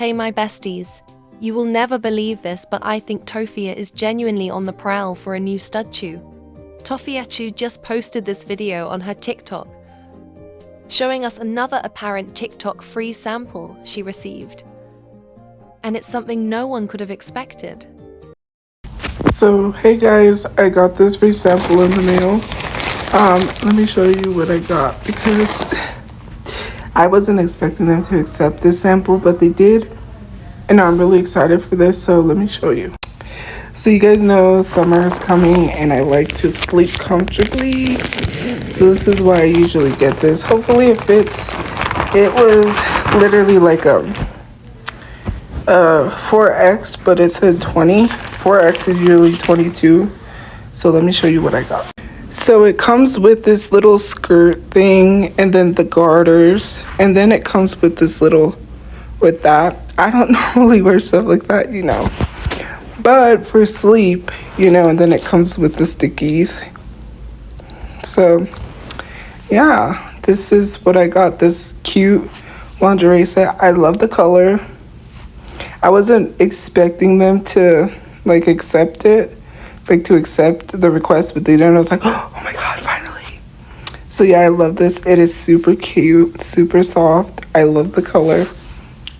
Hey my besties, you will never believe this, but I think Tophia is genuinely on the prowl for a new stud chew. Tophiachu just posted this video on her TikTok, showing us another apparent TikTok free sample she received. And it's something no one could have expected. So, hey guys, I got this free sample in the mail. Let me show you what I got because I wasn't expecting them to accept this sample, but they did. And I'm really excited for this, so let me show you. So you guys know summer is coming and I like to sleep comfortably. So this is why I usually get this. Hopefully it fits. It was literally like a 4X, but it said 20. 4X is usually 22. So let me show you what I got. So it comes with this little skirt thing and then the garters, and then it comes with this little, with that. I don't normally wear stuff like that, you know, but for sleep, you know, and then it comes with the stickies. So yeah, this is what I got, this cute lingerie set. I love the color. I wasn't expecting them to like accept it, like to accept the request, but they didn't. I was like, oh my god, finally. So yeah, I love this. It is super cute, super soft. I love the color.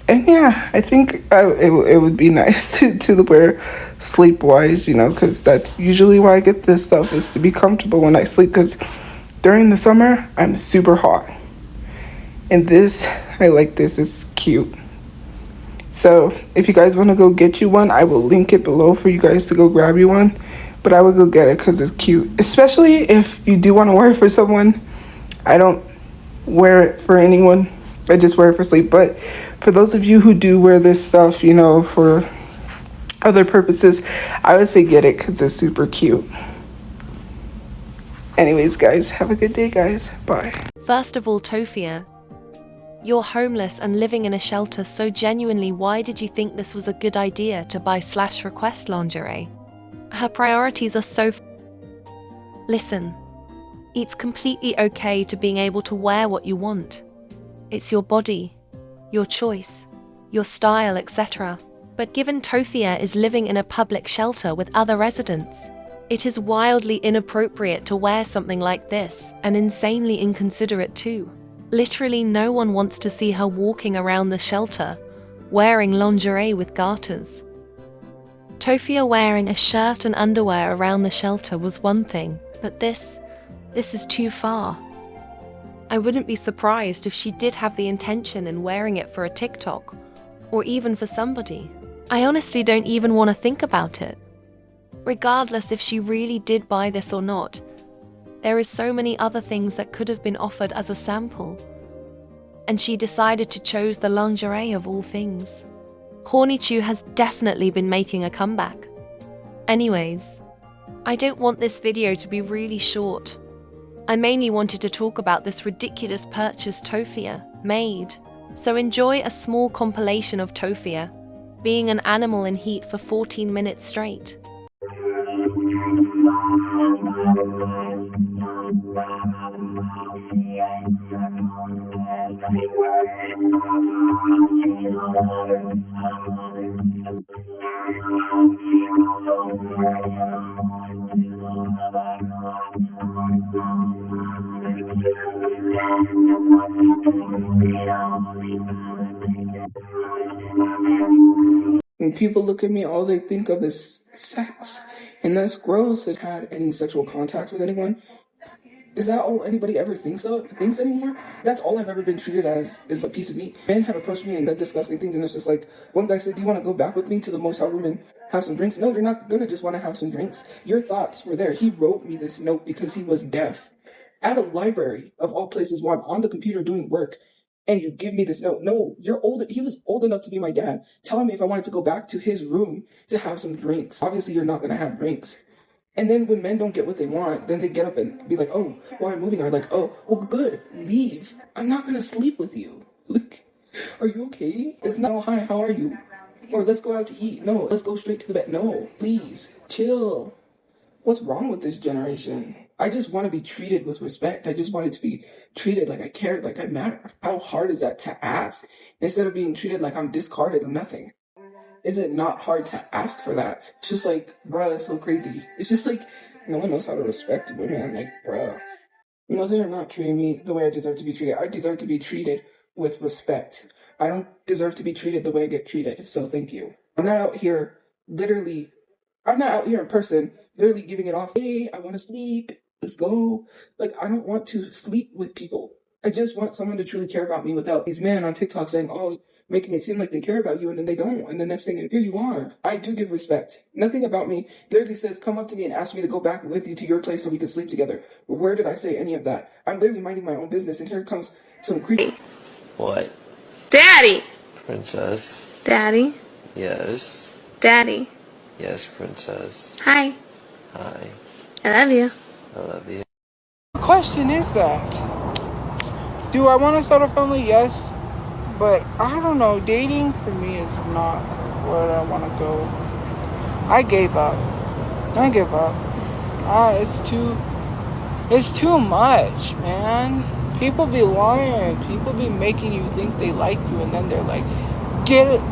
And yeah, I think it would be nice to wear sleep-wise, you know, because that's usually why I get this stuff, is to be comfortable when I sleep, because during the summer, I'm super hot. And this, I like this, it's cute. So if you guys want to go get you one, I will link it below for you guys to go grab you one. But I would go get it because it's cute, especially if you do want to wear it for someone. I don't wear it for anyone. I just wear it for sleep. But for those of you who do wear this stuff, you know, for other purposes, I would say get it because it's super cute. Anyways, guys, have a good day, guys. Bye. First of all, Tophia, you're homeless and living in a shelter, so genuinely, why did you think this was a good idea to buy / request lingerie? Her priorities are so Listen, it's completely okay to being able to wear what you want. It's your body, your choice, your style, etc. But given Tophia is living in a public shelter with other residents, it is wildly inappropriate to wear something like this, and insanely inconsiderate too. Literally no one wants to see her walking around the shelter, wearing lingerie with garters. Tophia wearing a shirt and underwear around the shelter was one thing, but this is too far. I wouldn't be surprised if she did have the intention in wearing it for a TikTok, or even for somebody. I honestly don't even want to think about it. Regardless if she really did buy this or not, there is so many other things that could have been offered as a sample. And she decided to choose the lingerie of all things. Hornychew has definitely been making a comeback. Anyways, I don't want this video to be really short. I mainly wanted to talk about this ridiculous purchase Tophia made. So enjoy a small compilation of Tophia being an animal in heat for 14 minutes straight. When people look at me, all they think of is sex. And that's gross. If had any sexual contact with anyone, is that all anybody ever thinks anymore? That's all I've ever been treated as, is a piece of meat. Men have approached me and done disgusting things, and it's just like, one guy said, do you want to go back with me to the motel room and have some drinks? No, you're not gonna just want to have some drinks. Your thoughts were there. He wrote me this note because he was deaf. At a library, of all places, while I'm on the computer doing work, and you give me this note. No, you're older. He was old enough to be my dad, telling me if I wanted to go back to his room to have some drinks. Obviously, you're not gonna have drinks. And then when men don't get what they want, then they get up and be like, oh, why I'm moving? Or like, oh, well, good, leave. I'm not gonna sleep with you. Like, are you okay? It's not, oh, hi, how are you? Or let's go out to eat. No, let's go straight to the bed. No, please, chill. What's wrong with this generation? I just want to be treated with respect. I just wanted to be treated like I cared, like I mattered. How hard is that to ask? Instead of being treated like I'm discarded or nothing. Is it not hard to ask for that? It's just like, bruh, it's so crazy. It's just like, no one knows how to respect you, man. Like, bruh. You know, they're not treating me the way I deserve to be treated. I deserve to be treated with respect. I don't deserve to be treated the way I get treated. So thank you. I'm not out here in person, literally giving it off. Hey, I want to sleep. Let's go. Like, I don't want to sleep with people. I just want someone to truly care about me without these men on TikTok saying, oh, making it seem like they care about you and then they don't. And the next thing, here you are. I do give respect. Nothing about me literally says, come up to me and ask me to go back with you to your place so we can sleep together. Where did I say any of that? I'm literally minding my own business and here comes some creep. What? Daddy! Princess? Daddy? Yes? Daddy? Yes, princess. Hi. Hi. I love you. I love you. The question is that, do I want to start a family? Yes. But I don't know, dating for me is not where I want to go. I gave up. It's too much, man. People be lying. People be making you think they like you and then they're like,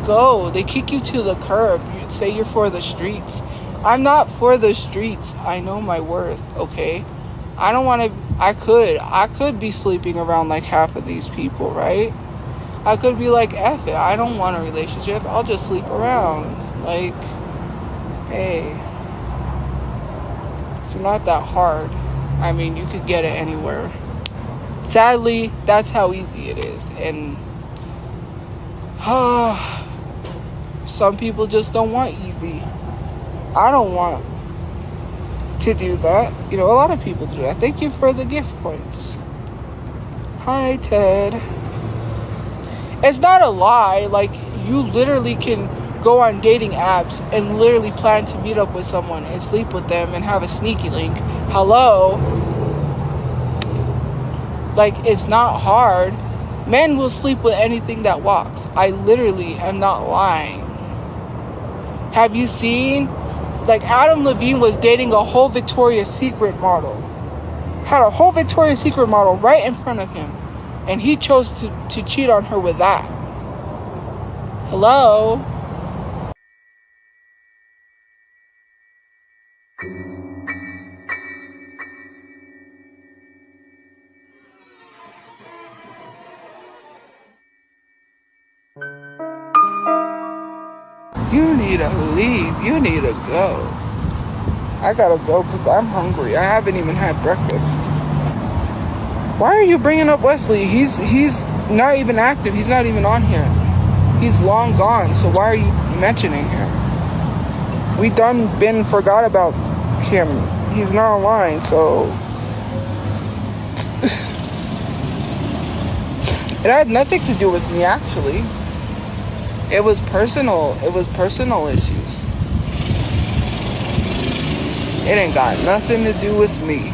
go. They kick you to the curb. You say you're for the streets. I'm not for the streets. I know my worth, okay? I don't want to, I could be sleeping around like half of these people, right? I could be like, F it, I don't want a relationship. I'll just sleep around. Like, hey, it's not that hard. I mean, you could get it anywhere. Sadly, that's how easy it is. And some people just don't want easy. I don't want to do that. You know, a lot of people do that. Thank you for the gift points. Hi, Ted. It's not a lie. Like, you literally can go on dating apps and literally plan to meet up with someone and sleep with them and have a sneaky link. Hello? Like, it's not hard. Men will sleep with anything that walks. I literally am not lying. Have you seen? Like, Adam Levine was dating a whole Victoria's Secret model. Had a whole Victoria's Secret model right in front of him. And he chose to cheat on her with that. Hello? You need to leave. You need to go. I gotta go because I'm hungry. I haven't even had breakfast. Why are you bringing up Wesley? He's not even active. He's not even on here. He's long gone. So why are you mentioning him? We been forgot about him. He's not online. So it had nothing to do with me, actually. It was personal. It was personal issues. It ain't got nothing to do with me.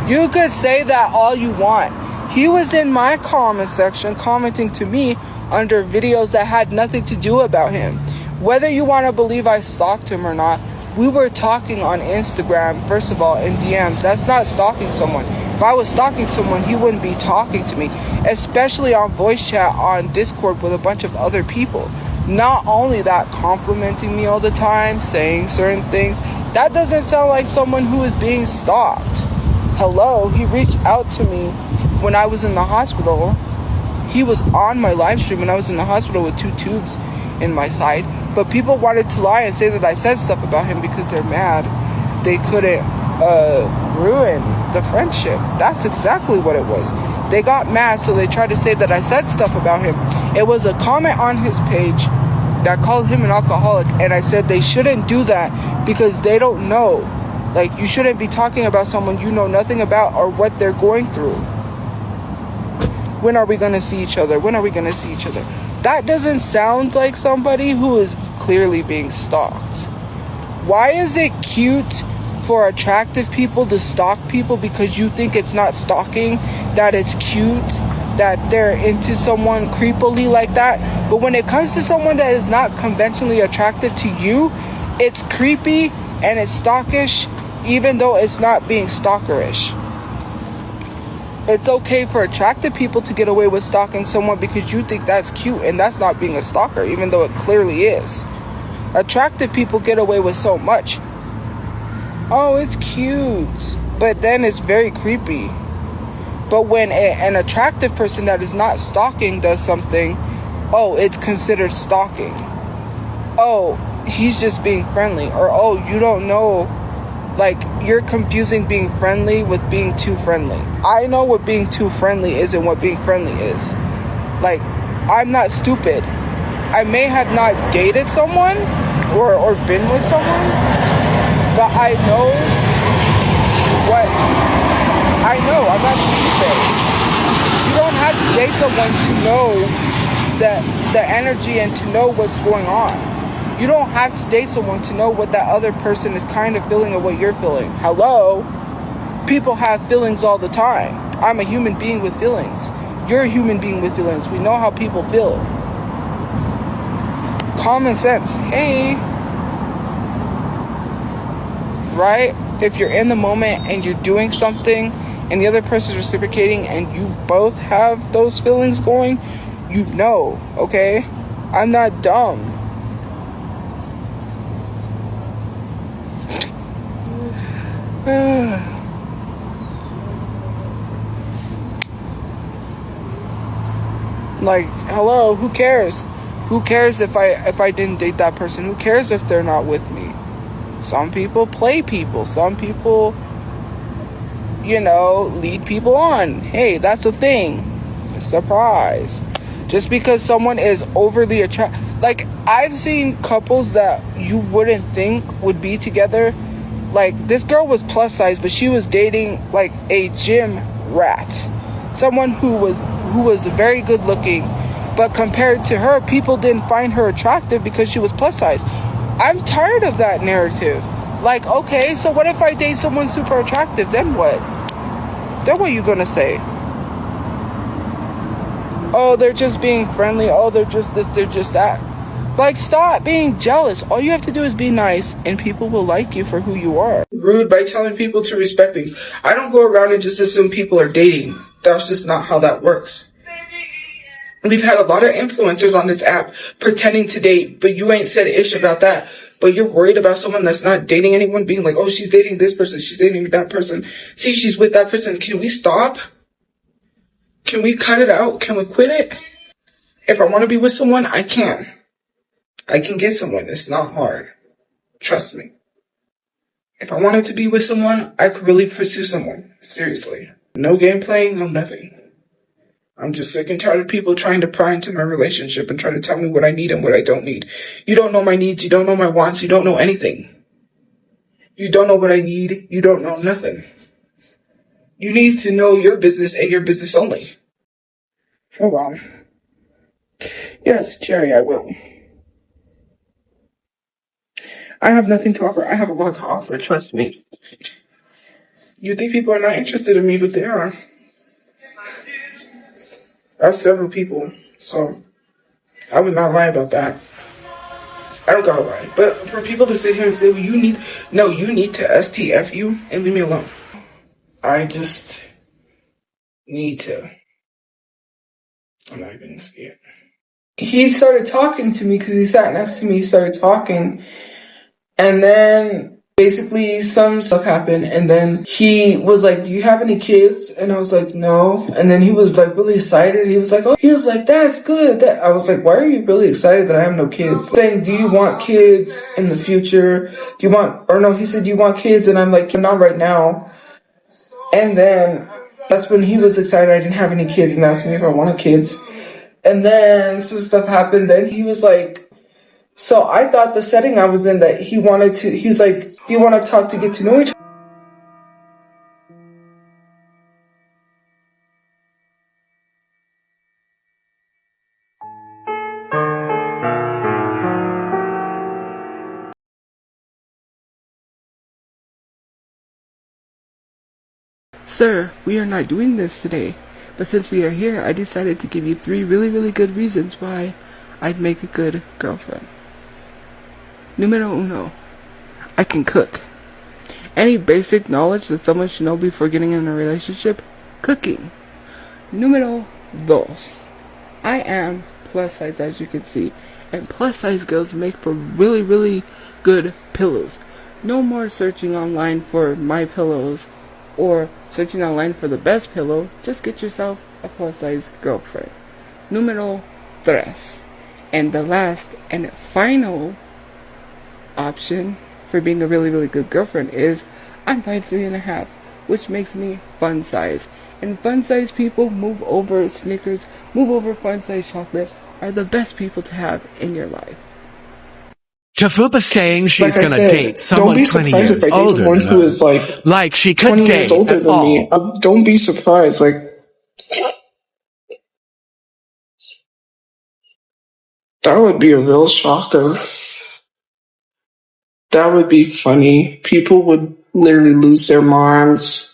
You could say that all you want. He was in my comment section commenting to me under videos that had nothing to do about him. Whether you want to believe I stalked him or not, we were talking on Instagram, first of all, in DMs. That's not stalking someone. If I was stalking someone, he wouldn't be talking to me, especially on voice chat on Discord with a bunch of other people. Not only that, complimenting me all the time, saying certain things. That doesn't sound like someone who is being stalked. Hello, he reached out to me when I was in the hospital. He was on my live stream when I was in the hospital with 2 tubes in my side. But people wanted to lie and say that I said stuff about him because they're mad. They couldn't ruin the friendship. That's exactly what it was. They got mad, so they tried to say that I said stuff about him. It was a comment on his page that called him an alcoholic, and I said they shouldn't do that because they don't know. Like, you shouldn't be talking about someone you know nothing about or what they're going through. When are we going to see each other? When are we going to see each other? That doesn't sound like somebody who is clearly being stalked. Why is it cute for attractive people to stalk people because you think it's not stalking, that it's cute, that they're into someone creepily like that? But when it comes to someone that is not conventionally attractive to you, It's creepy and it's stalkish, even though it's not being stalkerish. It's okay for attractive people to get away with stalking someone because you think that's cute, and that's not being a stalker, even though it clearly is. Attractive people get away with so much. Oh, it's cute, but then it's very creepy. But when an attractive person that is not stalking does something, oh, it's considered stalking. Oh, he's just being friendly. Or, oh, you don't know. Like, you're confusing being friendly with being too friendly. I know what being too friendly is and what being friendly is. Like, I'm not stupid. I may have not dated someone or been with someone, but I know what I know. I'm not stupid. You don't have to date someone to know the energy and to know what's going on. You don't have to date someone to know what that other person is kind of feeling or what you're feeling. Hello? People have feelings all the time. I'm a human being with feelings. You're a human being with feelings. We know how people feel. Common sense. Hey. Right? If you're in the moment and you're doing something and the other person's reciprocating and you both have those feelings going, you know, okay? I'm not dumb. Like, hello, who cares? Who cares if I didn't date that person? Who cares if they're not with me? Some people play people. Some people, you know, lead people on. Hey, that's a thing. Surprise. Just because someone is overly attracted. Like, I've seen couples that you wouldn't think would be together. Like, this girl was plus size, but she was dating like a gym rat. Someone who was very good looking, but compared to her, people didn't find her attractive because she was plus size. I'm tired of that narrative. Like, okay, so what if I date someone super attractive? Then what? Then what are you gonna say? Oh, they're just being friendly. Oh, they're just this, they're just that. Like, stop being jealous. All you have to do is be nice, and people will like you for who you are. Rude by telling people to respect things. I don't go around and just assume people are dating. That's just not how that works. We've had a lot of influencers on this app pretending to date, but you ain't said ish about that. But you're worried about someone that's not dating anyone being like, oh, she's dating this person, she's dating that person. See, she's with that person. Can we stop? Can we cut it out? Can we quit it? If I want to be with someone, I can. I can get someone. It's not hard. Trust me. If I wanted to be with someone, I could really pursue someone. Seriously. No game playing, no nothing. I'm just sick and tired of people trying to pry into my relationship and try to tell me what I need and what I don't need. You don't know my needs. You don't know my wants. You don't know anything. You don't know what I need. You don't know nothing. You need to know your business and your business only. Hold on. Yes, Cherry, I will. I have nothing to offer. I have a lot to offer. Trust me. You think people are not interested in me, but they are. I have several people, so I would not lie about that. I don't gotta lie. But for people to sit here and say, well, you need to STF you and leave me alone. I just need to. I'm not even gonna say it. He started talking to me because he sat next to me. He started talking. And then basically some stuff happened. And then he was like, do you have any kids? And I was like, no. And then he was like really excited. He was like, oh, he was like, that's good. I was like, why are you really excited that I have no kids? Saying, do you want kids in the future? He said, do you want kids? And I'm like, not right now. And then that's when he was excited I didn't have any kids and asked me if I wanted kids. And then some stuff happened. Then he was like, so I thought the setting I was in that he was like, do you want to talk to get to know each other? Sir, we are not doing this today. But since we are here, I decided to give you 3 really, really good reasons why I'd make a good girlfriend. Numero 1. I can cook. Any basic knowledge that someone should know before getting in a relationship? Cooking. Numero dos. I am plus size, as you can see, and plus size girls make for really, really good pillows. No more searching online for my pillows or searching online for the best pillow. Just get yourself a plus size girlfriend. Numero tres. And the last and final option for being a really, really good girlfriend is I'm 5'3.5", which makes me fun size. And fun size people, move over Snickers, move over fun size chocolate, are the best people to have in your life. Tafupa's saying she's Like I gonna said, date don't someone be 20 surprised if years I date older someone than who her. is like Like she could 20 years date older at than me. all. Don't be surprised. Like, that would be a real shocker. That would be funny. People would literally lose their minds.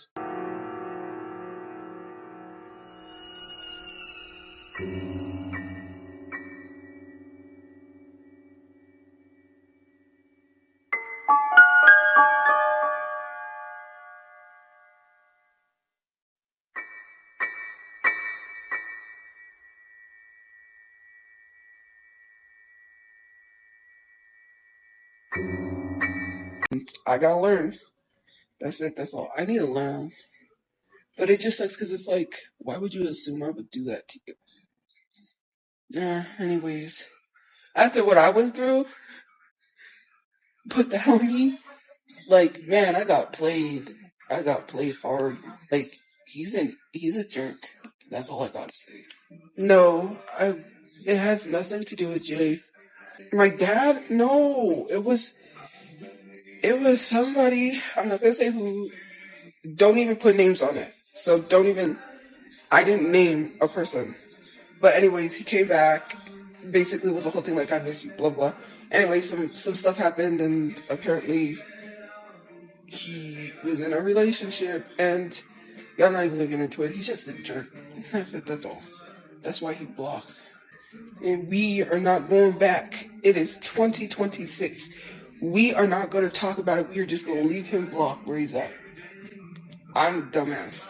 I gotta learn. That's it. That's all. I need to learn. But it just sucks because it's like, why would you assume I would do that to you? Anyways. After what I went through, put that on me. Like, man, I got played. I got played hard. Like, he's a jerk. That's all I gotta say. No, it has nothing to do with Jay. My dad? No, it was somebody. I'm not gonna say who. Don't even put names on it. So don't even. I didn't name a person. But anyways, he came back. Basically, it was a whole thing like I miss you, blah blah. Anyway, some stuff happened, and apparently he was in a relationship, and y'all not even gonna get into it. He's just a jerk. That's it. That's all. That's why he blocks. And we are not going back. It is 2026. We are not going to talk about it. We are just going to leave him blocked where he's at. I'm a dumbass.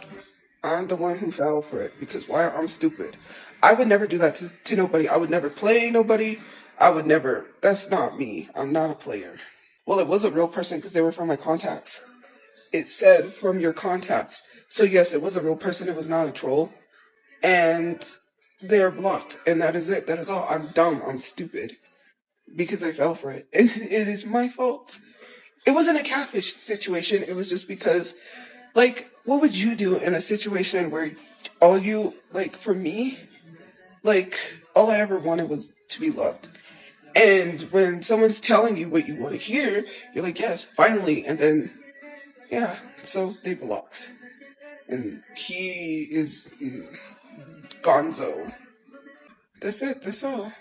I'm the one who fell for it because why? I'm stupid. I would never do that to nobody. I would never play nobody. I would never. That's not me. I'm not a player. Well, it was a real person because they were from my contacts. It said from your contacts. So yes, it was a real person. It was not a troll. And they're blocked. And that is it. That is all. I'm dumb. I'm stupid. Because I fell for it. And it is my fault. It wasn't a catfish situation. It was just because, like, what would you do in a situation where all you, like, for me, like, all I ever wanted was to be loved. And when someone's telling you what you want to hear, you're like, yes, finally. And then, yeah, so they blocked. And he is gonzo. That's it. That's all.